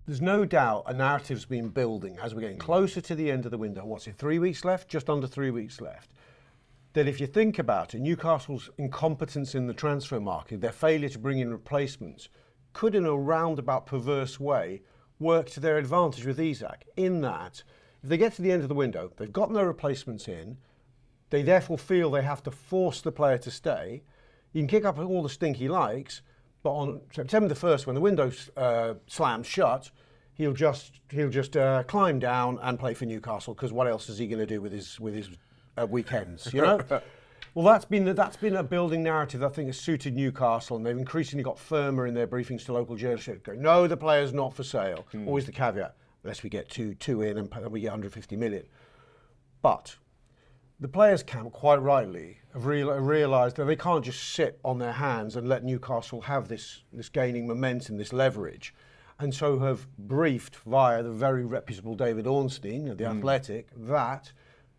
there's no doubt a narrative's been building as we're getting closer to the end of the window. What's it, 3 weeks left? Just under 3 weeks left. That if you think about it, Newcastle's incompetence in the transfer market, their failure to bring in replacements, could in a roundabout perverse way work to their advantage with Isak, in that if they get to the end of the window, they've got no replacements in, they therefore feel they have to force the player to stay. You can kick up all the stink he likes, but on September the 1st, when the window slams shut, he'll just climb down and play for Newcastle, because what else is he going to do with his weekends, you know? Well, that's been a building narrative that I think has suited Newcastle, and they've increasingly got firmer in their briefings to local journalists. Going, no, the player's not for sale. Always the caveat, unless we get two in and we get 150 million. But the players' camp, quite rightly, have realised that they can't just sit on their hands and let Newcastle have this gaining momentum, this leverage, and so have briefed via the very reputable David Ornstein of The Athletic that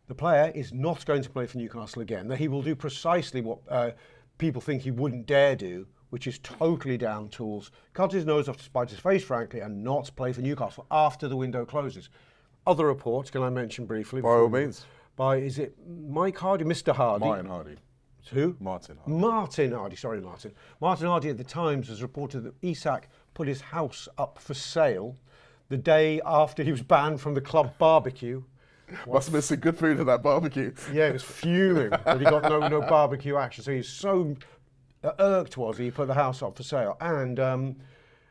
the player is not going to play for Newcastle again, that he will do precisely what people think he wouldn't dare do, which is totally down tools, cut his nose off to spite his face, frankly, and not play for Newcastle after the window closes. Other reports, can I mention briefly? By all means. Is it Mike Hardy, Mr. Hardy? Martin Hardy. Who? Martin Hardy. Martin Hardy, sorry, Martin. Martin Hardy at the Times has reported that Isak put his house up for sale the day after he was banned from the club barbecue. Must have been some good food at that barbecue. Yeah, he was fuming that he got no barbecue action. So he's so irked was he put the house up for sale. And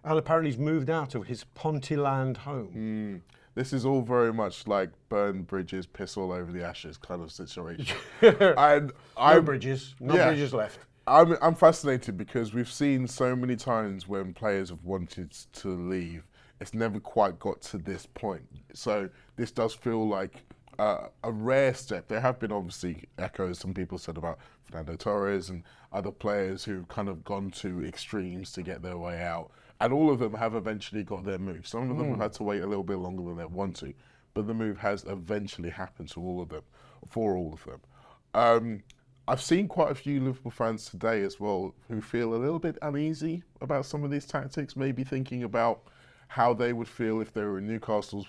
apparently he's moved out of his Pontyland home. This is all very much like burn bridges, piss all over the ashes kind of situation. And no bridges left. I'm fascinated because we've seen so many times when players have wanted to leave, it's never quite got to this point. So this does feel like a rare step. There have been obviously echoes, some people said about Fernando Torres and other players who've kind of gone to extremes to get their way out. And all of them have eventually got their move. Some of them have had to wait a little bit longer than they want to, but the move has eventually happened to all of them, for all of them. I've seen quite a few Liverpool fans today as well who feel a little bit uneasy about some of these tactics, maybe thinking about how they would feel if they were in Newcastle's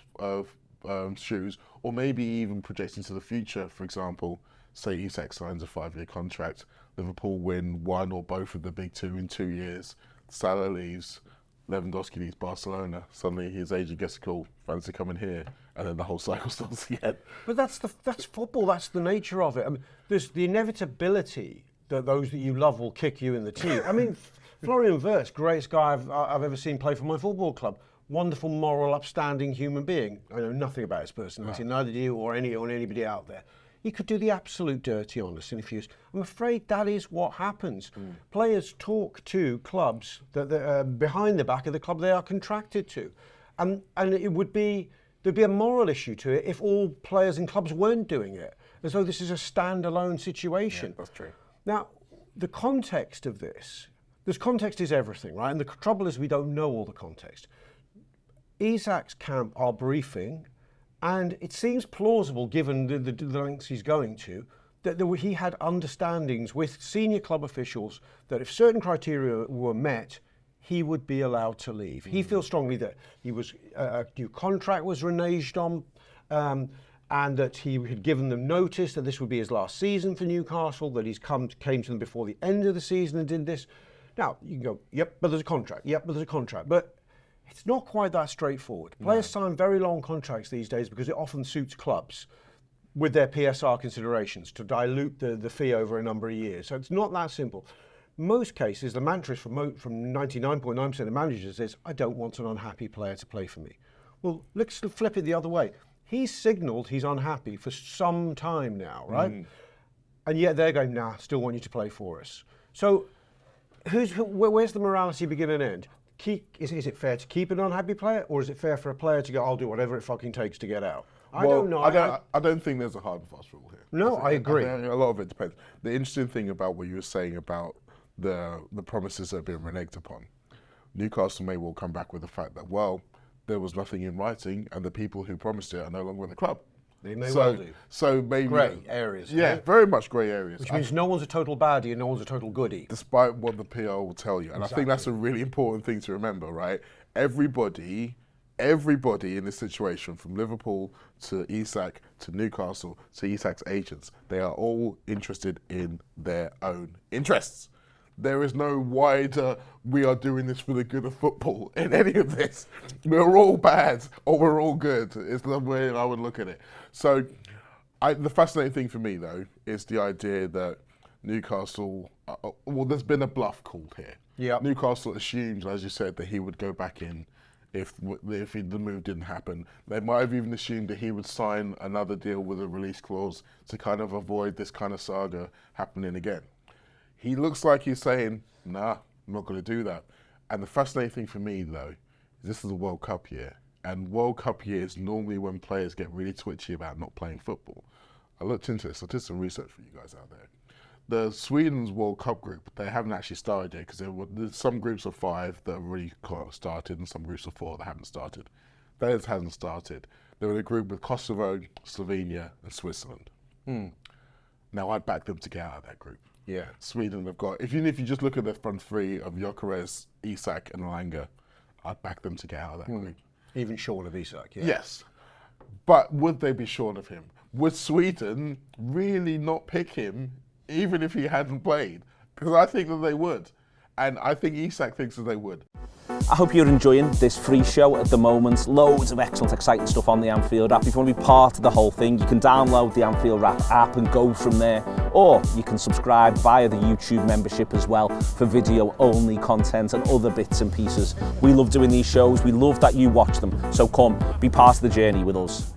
shoes, or maybe even projecting to the future. For example, say Isak signs a 5-year contract, Liverpool win one or both of the big two in 2 years, Salah leaves, Lewandowski leaves Barcelona, suddenly his agent gets a call, fancy coming here, and then the whole cycle starts again. But that's football, that's the nature of it. I mean, there's the inevitability that those that you love will kick you in the teeth. I mean, Florian Wirtz, greatest guy I've ever seen play for my football club. Wonderful, moral, upstanding human being. I know nothing about his personality, neither do you or anybody out there. He could do the absolute dirty on us in a few years. I'm afraid that is what happens. Players talk to clubs that behind the back of the club they are contracted to, and there'd be a moral issue to it if all players in clubs weren't doing it, as though this is a standalone situation. Yeah, that's true. Now, the context of this context is everything, right? And the trouble is we don't know all the context. Isak's camp are briefing, and it seems plausible, given the lengths he's going to, that he had understandings with senior club officials that if certain criteria were met, he would be allowed to leave. He feels strongly that a new contract was reneged on, and that he had given them notice that this would be his last season for Newcastle, that came to them before the end of the season and did this. Now, you can go, yep, but there's a contract. Yep, but there's a contract. But it's not quite that straightforward. Players sign very long contracts these days because it often suits clubs with their PSR considerations to dilute the fee over a number of years. So it's not that simple. Most cases, the mantra from 99.9% of managers is, I don't want an unhappy player to play for me. Well, let's flip it the other way. He's signalled he's unhappy for some time now, right? And yet they're going, nah, still want you to play for us. So where's the morality begin and end? Is it fair to keep an unhappy player, or is it fair for a player to go, I'll do whatever it fucking takes to get out? I don't know. I don't think there's a hard and fast rule here. No, I agree. A lot of it depends. The interesting thing about what you were saying about the promises that have been reneged upon, Newcastle may well come back with the fact that, well, there was nothing in writing, and the people who promised it are no longer in the club. They may well do. So maybe grey areas. Yeah, very much grey areas. Which means no one's a total baddie and no one's a total goodie. Despite what the PR will tell you. And I think that's a really important thing to remember, right? Everybody everybody in this situation, from Liverpool to Isak to Newcastle to Isak's agents, they are all interested in their own interests. There is no wider, we are doing this for the good of football in any of this. We're all bad or we're all good. It's the way I would look at it. So the fascinating thing for me, though, is the idea that Newcastle, well, there's been a bluff called here. Yep. Newcastle assumed, as you said, that he would go back in if the move didn't happen. They might have even assumed that he would sign another deal with a release clause to kind of avoid this kind of saga happening again. He looks like he's saying, nah, I'm not going to do that. And the fascinating thing for me, though, is this is a World Cup year. And World Cup year is normally when players get really twitchy about not playing football. I looked into this. I did some research for you guys out there. The Sweden's World Cup group, they haven't actually started yet, because there's some groups of 5 that have already started and some groups of 4 that haven't started. Theirs hasn't started. They're in a group with Kosovo, Slovenia and Switzerland. Now I'd back them to get out of that group. Yeah. Sweden have got, if you just look at the front 3 of Gyökeres, Isak and Elanga, I'd back them to get out of that group. Even short of Isak, yeah. Yes. But would they be short of him? Would Sweden really not pick him even if he hadn't played? Because I think that they would. And I think Isak thinks that they would. I hope you're enjoying this free show at the moment. Loads of excellent, exciting stuff on the Anfield app. If you want to be part of the whole thing, you can download the Anfield app and go from there. Or you can subscribe via the YouTube membership as well for video-only content and other bits and pieces. We love doing these shows. We love that you watch them. So come, be part of the journey with us.